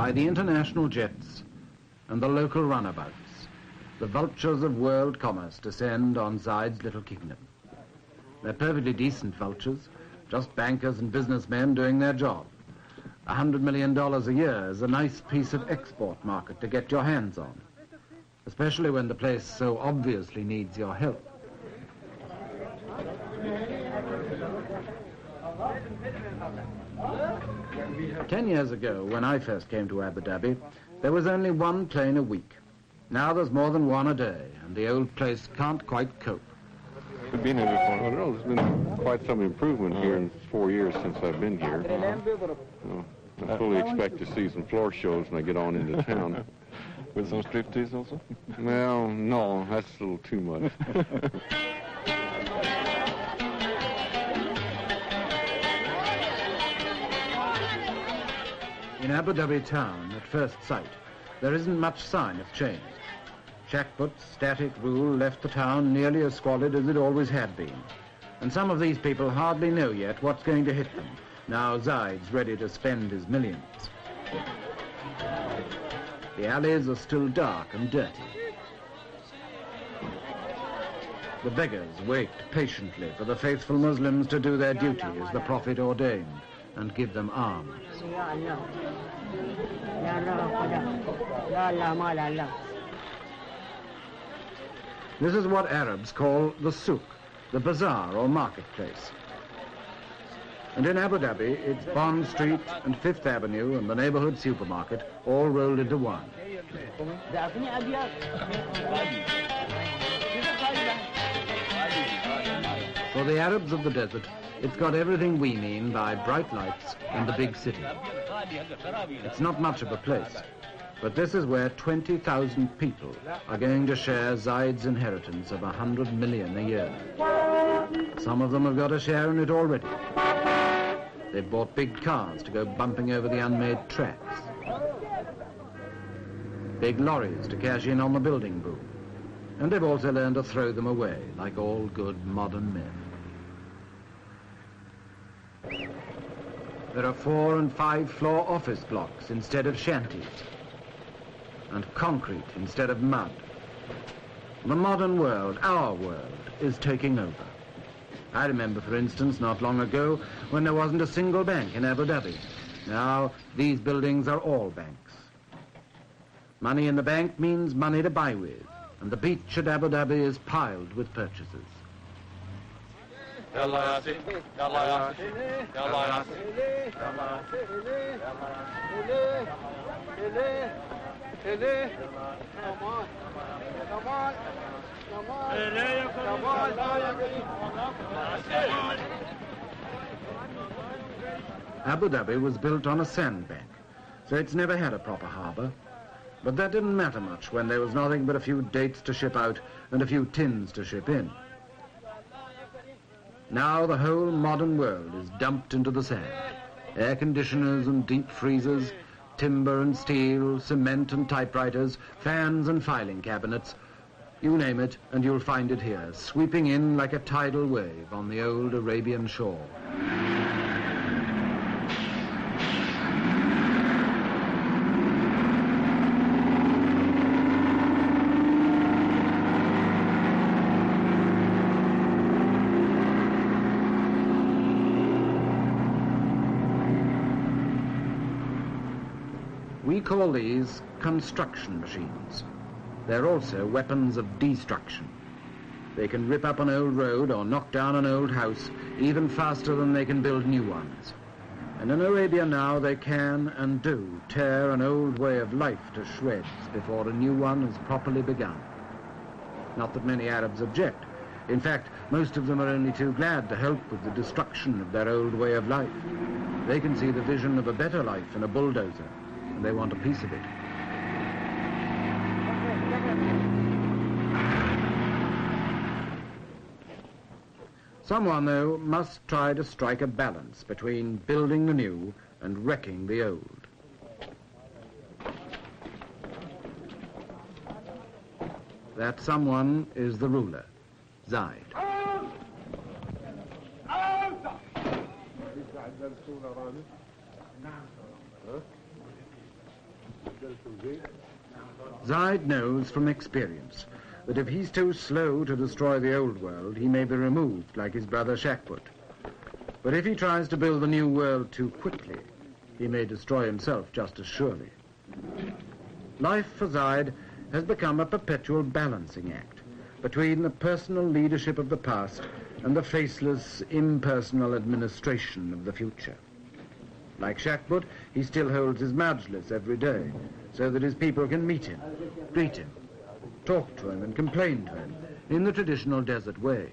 by the international jets and the local runabouts. The vultures of world commerce descend on Zayed's little kingdom. They're perfectly decent vultures, just bankers and businessmen doing their job. $100 million a year is a nice piece of export market to get your hands on, especially when the place so obviously needs your help. Ten years ago, when I first came to Abu Dhabi, there was only one plane a week. Now there's more than one a day, and the old place can't quite cope. I've been here before. I don't know, there's been quite some improvement here in 4 years since I've been here. I fully expect to see some floor shows when I get on into town. With some striptease also? Well, no, that's a little too much. In Abu Dhabi town, at first sight, there isn't much sign of change. Shackput's static rule left the town nearly as squalid as it always had been. And some of these people hardly know yet what's going to hit them, now Zayed's ready to spend his millions. The alleys are still dark and dirty. The beggars wait patiently for the faithful Muslims to do their duty as the Prophet ordained and give them alms. This is what Arabs call the souk, the bazaar or marketplace. And in Abu Dhabi, it's Bond Street and Fifth Avenue and the neighborhood supermarket all rolled into one. For the Arabs of the desert, it's got everything we mean by bright lights and the big city. It's not much of a place, but this is where 20,000 people are going to share Zayed's inheritance of 100 million a year. Some of them have got a share in it already. They've bought big cars to go bumping over the unmade tracks. Big lorries to cash in on the building boom. And they've also learned to throw them away, like all good modern men. There are 4- and 5-floor office blocks instead of shanties, and concrete instead of mud. The modern world, our world, is taking over. I remember, for instance, not long ago, when there wasn't a single bank in Abu Dhabi. Now, these buildings are all banks. Money in the bank means money to buy with, and the beach at Abu Dhabi is piled with purchases. Abu Dhabi was built on a sandbank, so it's never had a proper harbour. But that didn't matter much when there was nothing but a few dates to ship out and a few tins to ship in. Now the whole modern world is dumped into the sand. Air conditioners and deep freezers, timber and steel, cement and typewriters, fans and filing cabinets. You name it and you'll find it here, sweeping in like a tidal wave on the old Arabian shore. We call these construction machines. They're also weapons of destruction. They can rip up an old road or knock down an old house even faster than they can build new ones. And in Arabia now they can and do tear an old way of life to shreds before a new one has properly begun. Not that many Arabs object. In fact, most of them are only too glad to help with the destruction of their old way of life. They can see the vision of a better life in a bulldozer, and they want a piece of it. Someone, though, must try to strike a balance between building the new and wrecking the old. That someone is the ruler, Zayed. Zayed knows from experience that if he's too slow to destroy the old world, he may be removed like his brother Sheikh. But if he tries to build the new world too quickly, he may destroy himself just as surely. Life for Zayed has become a perpetual balancing act between the personal leadership of the past and the faceless, impersonal administration of the future. Like Sheikh, he still holds his majlis every day, so that his people can meet him, greet him, talk to him and complain to him in the traditional desert way.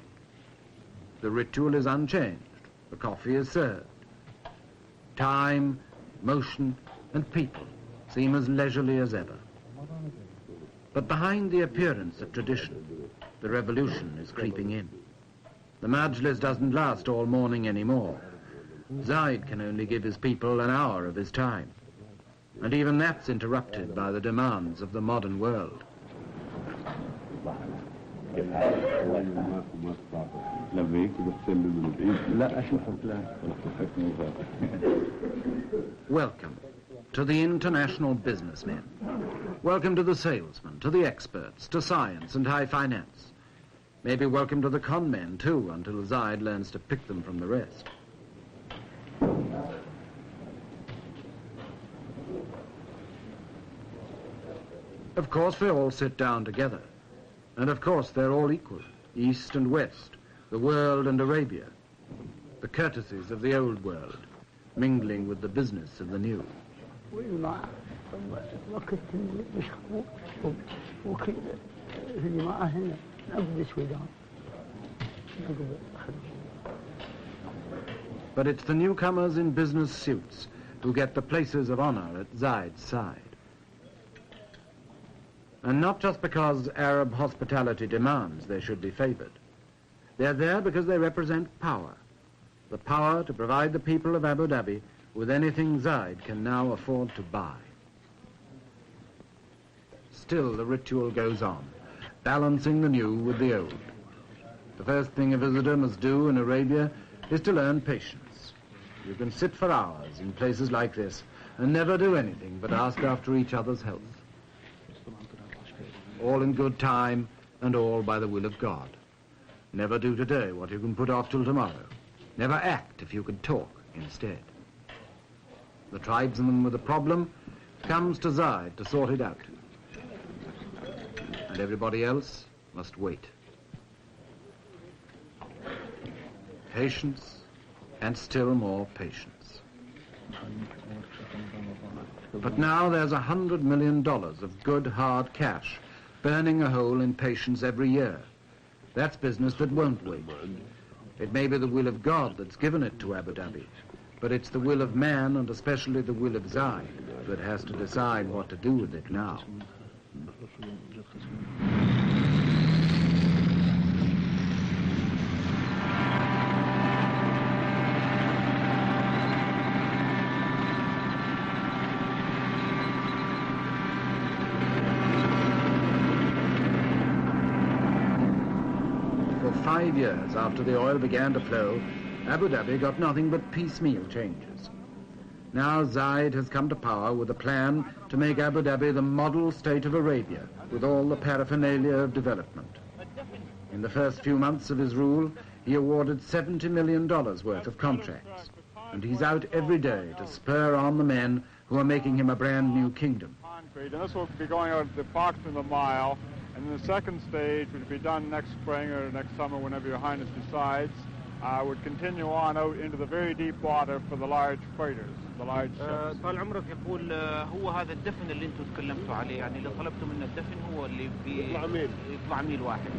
The ritual is unchanged. The coffee is served. Time, motion, and people seem as leisurely as ever. But behind the appearance of tradition, the revolution is creeping in. The majlis doesn't last all morning anymore. Zayed can only give his people an hour of his time. And even that's interrupted by the demands of the modern world. Welcome to the international businessmen. Welcome to the salesmen, to the experts, to science and high finance. Maybe welcome to the con men too, until Zayed learns to pick them from the rest. Of course they all sit down together. And of course they're all equal, East and West, the world and Arabia. The courtesies of the old world, mingling with the business of the new. But it's the newcomers in business suits who get the places of honor at Zayed's side. And not just because Arab hospitality demands they should be favored. They're there because they represent power. The power to provide the people of Abu Dhabi with anything Zayed can now afford to buy. Still, the ritual goes on, balancing the new with the old. The first thing a visitor must do in Arabia is to learn patience. You can sit for hours in places like this and never do anything but ask after each other's health. All in good time and all by the will of God. Never do today what you can put off till tomorrow. Never act if you could talk instead. The tribesman with a problem comes to Zayed to sort it out. And everybody else must wait. Patience and still more patience. But now there's $100 million of good hard cash burning a hole in patience every year. That's business that won't wait. It may be the will of God that's given it to Abu Dhabi, but it's the will of man, and especially the will of Zayed, that has to decide what to do with it now. For 5 years after the oil began to flow, Abu Dhabi got nothing but piecemeal changes. Now Zayed has come to power with a plan to make Abu Dhabi the model state of Arabia, with all the paraphernalia of development. In the first few months of his rule, he awarded $70 million worth of contracts, and he's out every day to spur on the men who are making him a brand new kingdom. And this will be going out approximately a mile, and the second stage, which will be done next spring or next summer, whenever Your Highness decides, would continue on out into the very deep water for the large freighters, the large ships. طال عمرك يقول هو هذا الدفن اللي انتم تكلمتوا عليه، يعني اللي طلبتوا منه الدفن هو اللي يطلع ميل واحد.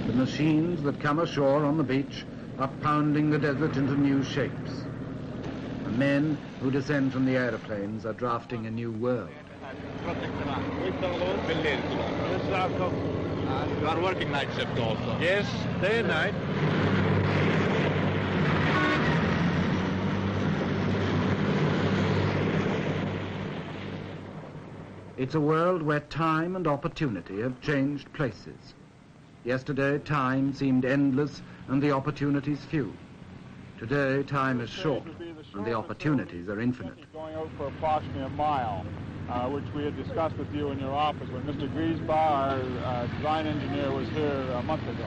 The machines that come ashore on the beach are pounding the desert into new shapes. The men who descend from the aeroplanes are drafting a new world. You are working night shift also? Yes, day and night. It's a world where time and opportunity have changed places. Yesterday, time seemed endless and the opportunities few. Today, time is short, and the opportunities are infinite. Going out for approximately a mile, which we had discussed with you in your office when Mr. Griesbach, our design engineer, was here a month ago.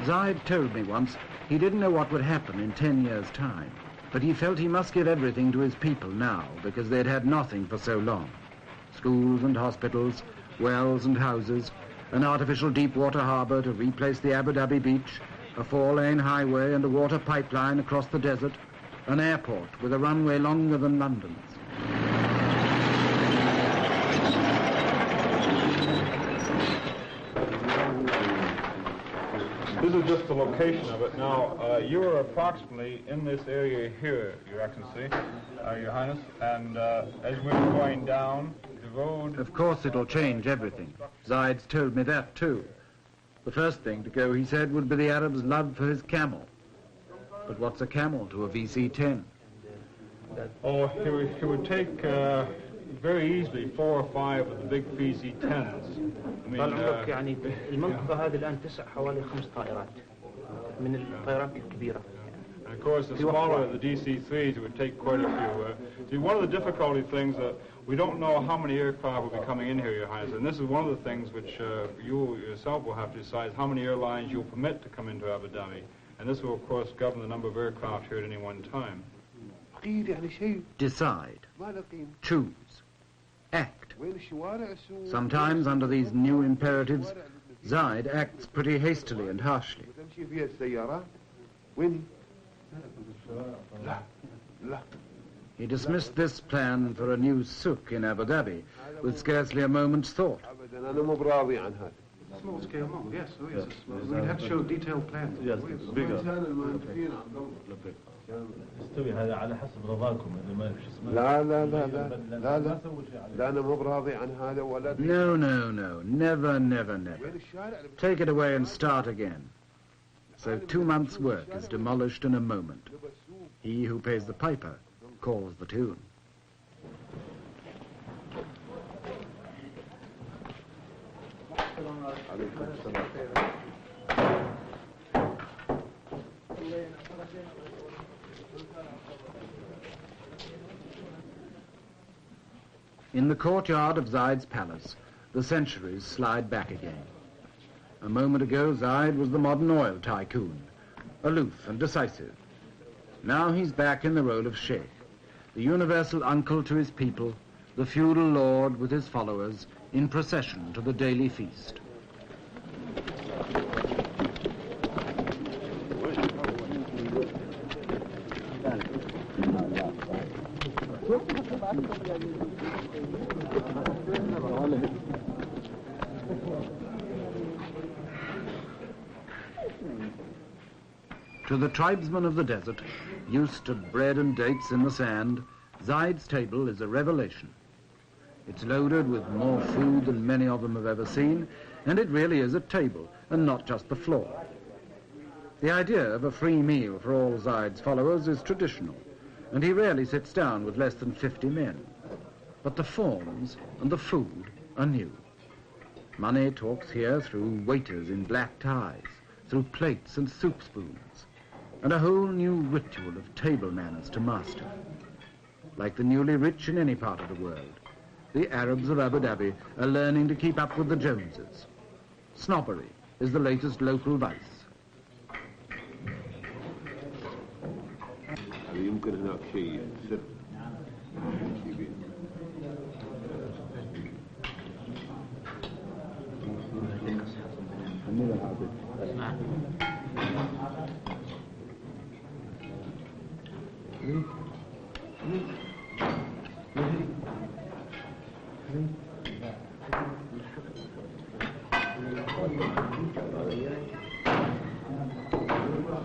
Zayed told me once he didn't know what would happen in 10 years' time, but he felt he must give everything to his people now because they'd had nothing for so long. Schools and hospitals, wells and houses, an artificial deep-water harbour to replace the Abu Dhabi beach, a 4-lane highway and a water pipeline across the desert, an airport with a runway longer than London's. This is just the location of it. Now, you are approximately in this area here, Your Excellency, Your Highness, and as we were going down, the road... Of course it'll change everything. Zayed's told me that too. The first thing to go, he said, would be the Arab's love for his camel. But what's a camel to a VC-10? Oh, he would take very easily 4 or 5 of the big VC-10s. I mean, يعني المنطقة هذه الآن تسع حوالي 5 طائرات من الطائرات الكبيرة. And of course, the smaller the DC-3s, it would take quite a few. See, one of the difficulty things that we don't know how many aircraft will be coming in here, Your Highness, and this is one of the things which you yourself will have to decide how many airlines you'll permit to come into Abu Dhabi. And this will, of course, govern the number of aircraft here at any one time. Decide. Choose. Act. Sometimes, under these new imperatives, Zayed acts pretty hastily and harshly. He dismissed this plan for a new souk in Abu Dhabi with scarcely a moment's thought. Small scale model, yes. Oh, yes. We'd have to show detailed plans. Yes, it's bigger. يستوي هذا على حسب رضاكم اللي ما فيش اسمه. لا لا لا لا لا لا لا أنا مو براضي عن هذا ولا. No, no, no. Never, never, never. Take it away and start again. So 2 months' work is demolished in a moment. He who pays the piper calls the tune. In the courtyard of Zayed's palace, the centuries slide back again. A moment ago, Zayed was the modern oil tycoon, aloof and decisive. Now he's back in the role of sheikh, the universal uncle to his people, the feudal lord with his followers, in procession to the daily feast. To the tribesmen of the desert, used to bread and dates in the sand, Zayed's table is a revelation. It's loaded with more food than many of them have ever seen, and it really is a table, and not just the floor. The idea of a free meal for all Zayed's followers is traditional, and he rarely sits down with less than 50 men. But the forms and the food are new. Money talks here through waiters in black ties, through plates and soup spoons, and a whole new ritual of table manners to master. Like the newly rich in any part of the world, the Arabs of Abu Dhabi are learning to keep up with the Joneses. Snobbery is the latest local vice. يمكن هناك شيء سر كبير.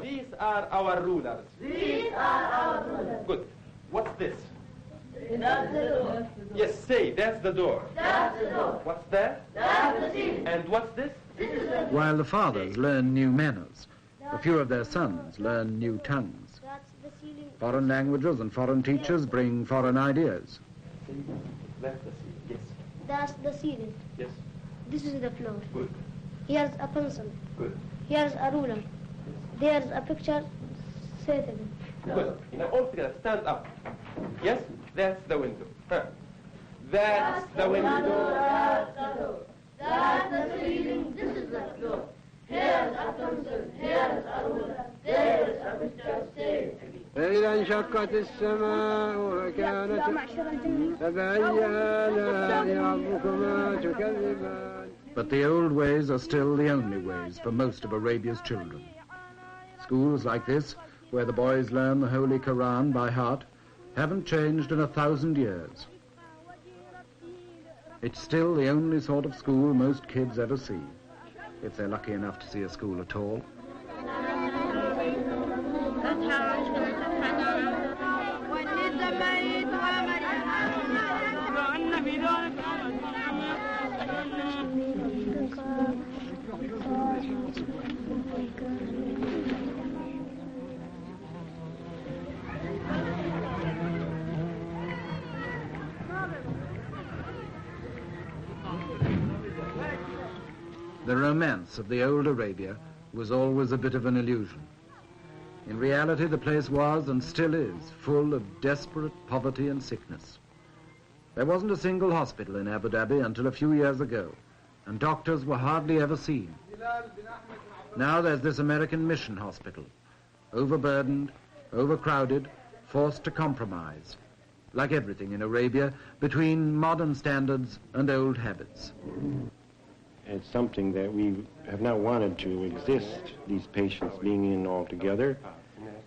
These are our rulers. These are our rulers. Good. What's this? That's the door. Yes, say, that's the door. That's the door. What's that? That's the ceiling. And what's this? This is the... While the fathers learn new manners, a few of their sons learn new tongues. That's the ceiling. Foreign languages and foreign teachers bring foreign ideas. That's the ceiling. Yes. That's the ceiling. Yes. This is the floor. Good. Here's a pencil. Good. Here's a ruler. There's a picture. Say it again. Good. Now all together, stand up. Yes, that's the window. Huh. That's the window. That's the door. That's the ceiling. This is the floor. Here's a pencil. Here's a ruler. There's a picture. Say it again. فإذا انشقت السماء وكانت فبأي آلاء ربكما تكذبان. But the old ways are still the only ways for most of Arabia's children. Schools like this, where the boys learn the Holy Quran by heart, haven't changed in 1,000 years. It's still the only sort of school most kids ever see, if they're lucky enough to see a school at all. The romance of the old Arabia was always a bit of an illusion. In reality, the place was, and still is, full of desperate poverty and sickness. There wasn't a single hospital in Abu Dhabi until a few years ago, and doctors were hardly ever seen. Now there's this American mission hospital, overburdened, overcrowded, forced to compromise, like everything in Arabia, between modern standards and old habits. It's something that we have not wanted to exist, these patients being in all together,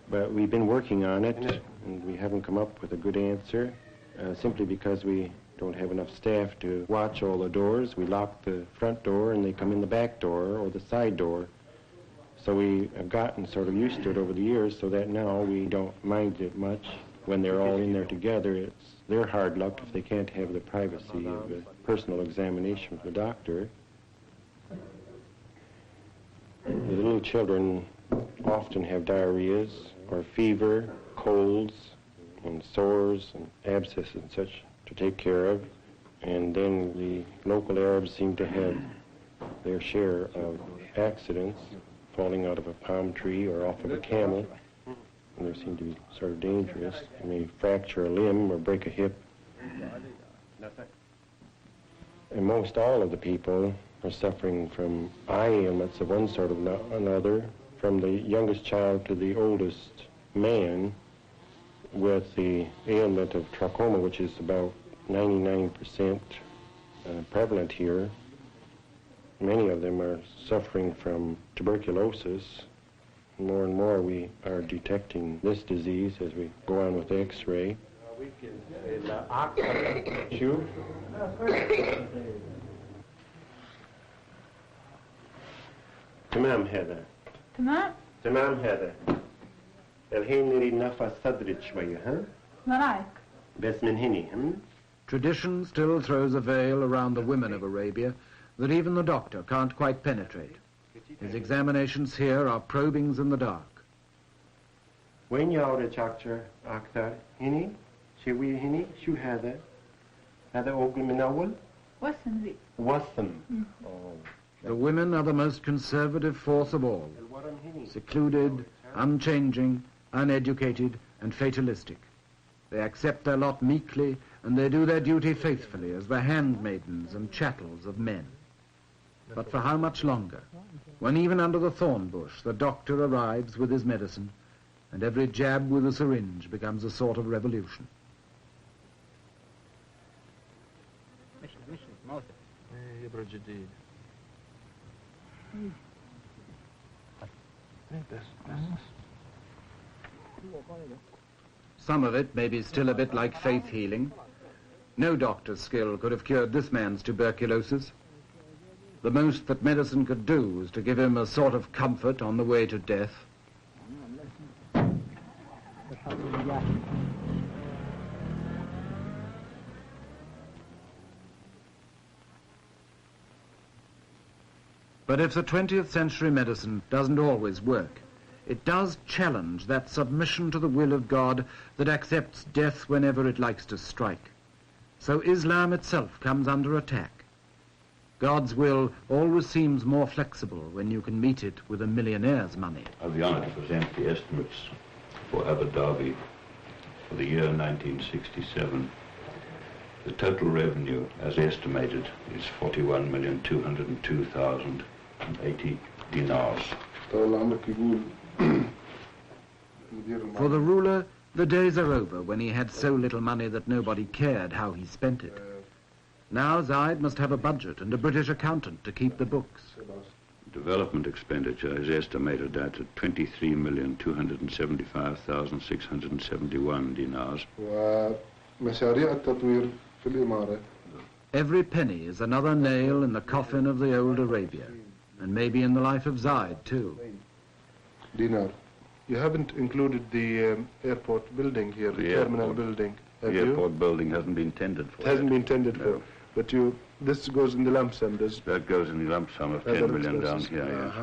but we've been working on it, and we haven't come up with a good answer, simply because we don't have enough staff to watch all the doors. We lock the front door, and they come in the back door or the side door. So we have gotten sort of used to it over the years, so that now we don't mind it much. When they're all in there together, it's their hard luck if they can't have the privacy of a personal examination with the doctor. The little children often have diarrheas or fever, colds, and sores and abscesses and such to take care of. And then the local Arabs seem to have their share of accidents, falling out of a palm tree or off of a camel. And they seem to be sort of dangerous. They may fracture a limb or break a hip. And most all of the people are suffering from eye ailments of one sort or another, from the youngest child to the oldest man, with the ailment of trachoma, which is about 99% prevalent here. Many of them are suffering from tuberculosis. More and more we are detecting this disease as we go on with X-ray. تمام هذا تمام هذا الحين نريد نفس صدرك شوية ها نراك بس من هني Tradition still throws a veil around the women of Arabia that even the doctor can't quite penetrate. His examinations here are probings in the dark. وين يعرج أكثر هني شوية هني شو هذا هذا أوجل من أول وسم ذي وسم The women are the most conservative force of all, secluded, unchanging, uneducated, and fatalistic. They accept their lot meekly, and they do their duty faithfully as the handmaidens and chattels of men. But for how much longer? When even under the thorn bush the doctor arrives with his medicine, and every jab with a syringe becomes a sort of revolution. Some of it may be still a bit like faith healing. No doctor's skill could have cured this man's tuberculosis. The most that medicine could do was to give him a sort of comfort on the way to death. But if the 20th century medicine doesn't always work, it does challenge that submission to the will of God that accepts death whenever it likes to strike. So Islam itself comes under attack. God's will always seems more flexible when you can meet it with a millionaire's money. I have the honor to present the estimates for Abu Dhabi for the year 1967. The total revenue, as estimated, is 41,202,080 dinars. For the ruler, the days are over when he had so little money that nobody cared how he spent it. Now Zayed must have a budget and a British accountant to keep the books. Development expenditure is estimated at 23,275,671 dinars. Every penny is another nail in the coffin of the old Arabia, and maybe in the life of Zayed too. Dinar. You haven't included the airport building here, the terminal building, have you? The airport building hasn't been tendered for. It hasn't been tendered for. But this goes in the lump sum, does? That goes in the lump sum of 10 million down here, yes.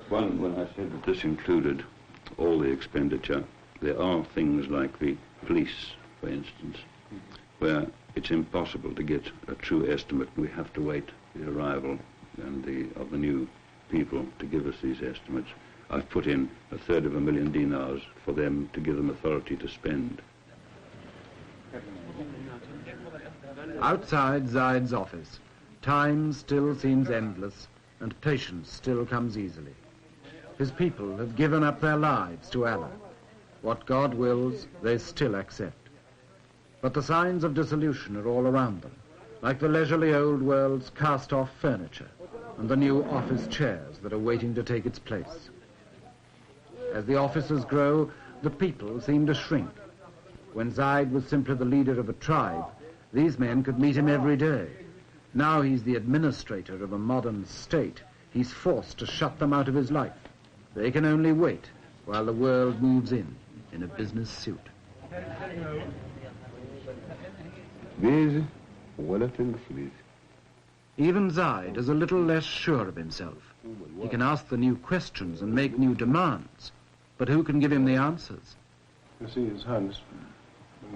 When I said that this included all the expenditure, there are things like the police, for instance, where it's impossible to get a true estimate. We have to wait the arrival of the new people to give us these estimates. I've put in 1/3 dinars for them to give them authority to spend. Outside Zayed's office, time still seems endless and patience still comes easily. His people have given up their lives to Allah. What God wills, they still accept. But the signs of dissolution are all around them, like the leisurely old world's cast-off furniture and the new office chairs that are waiting to take its place. As the offices grow, the people seem to shrink. When Zayed was simply the leader of a tribe, these men could meet him every day. Now he's the administrator of a modern state. He's forced to shut them out of his life. They can only wait while the world moves in a business suit. Even Zayed is a little less sure of himself. He can ask the new questions and make new demands, but who can give him the answers? You see, His Highness,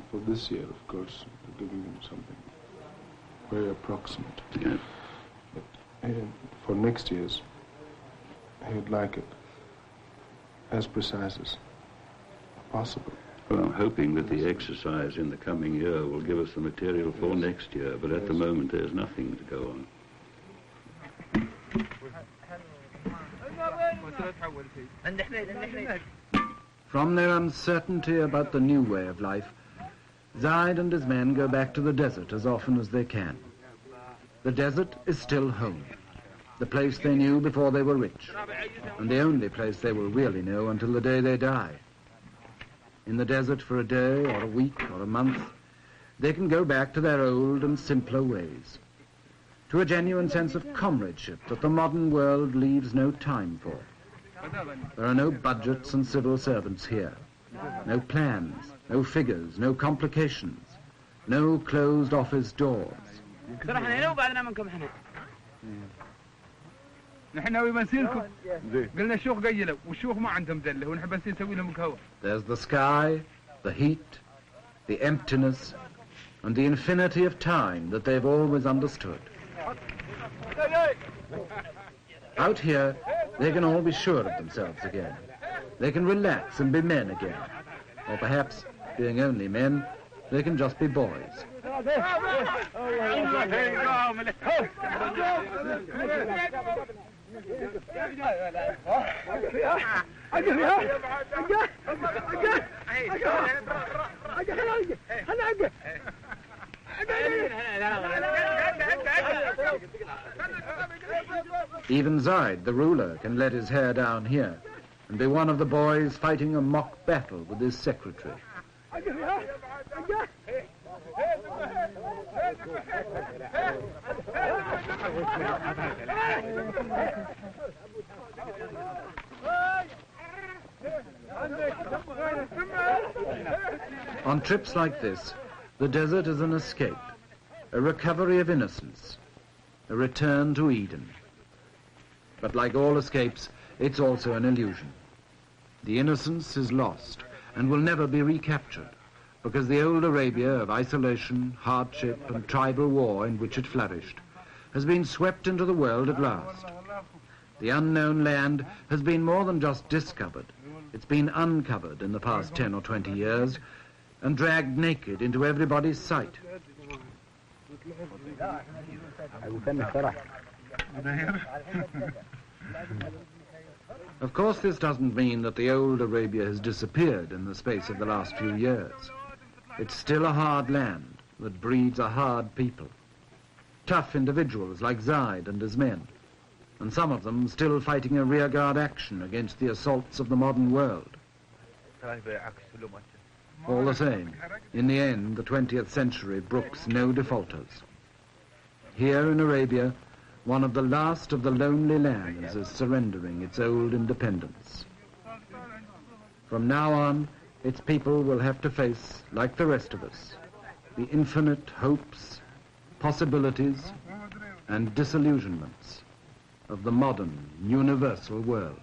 for this year, of course, we're giving him something very approximate. Yes. But for next year's, he would like it as precise as possible. Well, I'm hoping that the exercise in the coming year will give us the material for next year, but at the moment there's nothing to go on. From their uncertainty about the new way of life, Zayed and his men go back to the desert as often as they can. The desert is still home, the place they knew before they were rich, and the only place they will really know until the day they die. In the desert for a day or a week or a month, they can go back to their old and simpler ways, to a genuine sense of comradeship that the modern world leaves no time for. There are no budgets and civil servants here, no plans, no figures, no complications, no closed office doors. There's the sky, the heat, the emptiness, and the infinity of time that they've always understood. Out here, they can all be sure of themselves again. They can relax and be men again. Or perhaps, being only men, they can just be boys. Even Zayed, the ruler, can let his hair down here and be one of the boys fighting a mock battle with his secretary. On trips like this, the desert is an escape, a recovery of innocence, a return to Eden. But like all escapes, it's also an illusion. The innocence is lost and will never be recaptured, because the old Arabia of isolation, hardship, and tribal war in which it flourished has been swept into the world at last. The unknown land has been more than just discovered. It's been uncovered in the past 10 or 20 years and dragged naked into everybody's sight. Of course, this doesn't mean that the old Arabia has disappeared in the space of the last few years. It's still a hard land that breeds a hard people. Tough individuals like Zayed and his men, and some of them still fighting a rearguard action against the assaults of the modern world. All the same, in the end, the 20th century brooks no defaulters. Here in Arabia, one of the last of the lonely lands is surrendering its old independence. From now on, its people will have to face, like the rest of us, the infinite hopes, possibilities, and disillusionments of the modern, universal world.